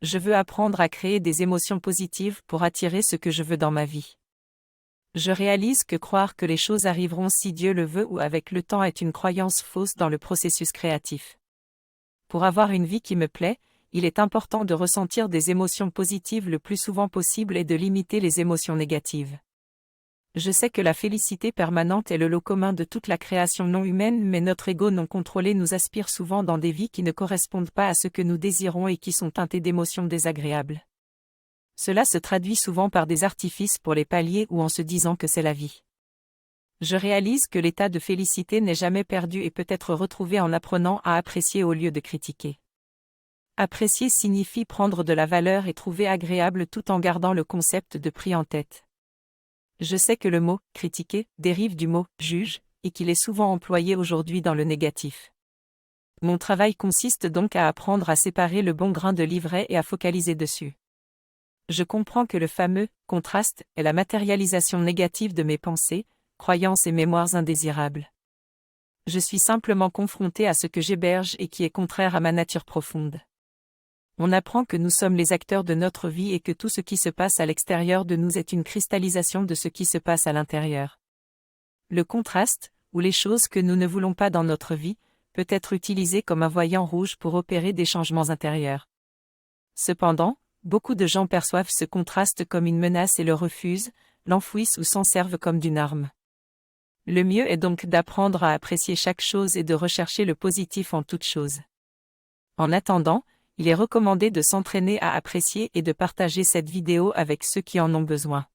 Je veux apprendre à créer des émotions positives pour attirer ce que je veux dans ma vie. Je réalise que croire que les choses arriveront si Dieu le veut ou avec le temps est une croyance fausse dans le processus créatif. Pour avoir une vie qui me plaît, il est important de ressentir des émotions positives le plus souvent possible et de limiter les émotions négatives. Je sais que la félicité permanente est le lot commun de toute la création non humaine, mais notre ego non contrôlé nous aspire souvent dans des vies qui ne correspondent pas à ce que nous désirons et qui sont teintées d'émotions désagréables. Cela se traduit souvent par des artifices pour les pallier ou en se disant que c'est la vie. Je réalise que l'état de félicité n'est jamais perdu et peut être retrouvé en apprenant à apprécier au lieu de critiquer. Apprécier signifie prendre de la valeur et trouver agréable tout en gardant le concept de prix en tête. Je sais que le mot « critiquer » dérive du mot « juge » et qu'il est souvent employé aujourd'hui dans le négatif. Mon travail consiste donc à apprendre à séparer le bon grain de l'ivraie et à focaliser dessus. Je comprends que le fameux « contraste » est la matérialisation négative de mes pensées, croyances et mémoires indésirables. Je suis simplement confronté à ce que j'héberge et qui est contraire à ma nature profonde. On apprend que nous sommes les acteurs de notre vie et que tout ce qui se passe à l'extérieur de nous est une cristallisation de ce qui se passe à l'intérieur. Le contraste, ou les choses que nous ne voulons pas dans notre vie, peut être utilisé comme un voyant rouge pour opérer des changements intérieurs. Cependant, beaucoup de gens perçoivent ce contraste comme une menace et le refusent, l'enfouissent ou s'en servent comme d'une arme. Le mieux est donc d'apprendre à apprécier chaque chose et de rechercher le positif en toute chose. En attendant, il est recommandé de s'entraîner à apprécier et de partager cette vidéo avec ceux qui en ont besoin.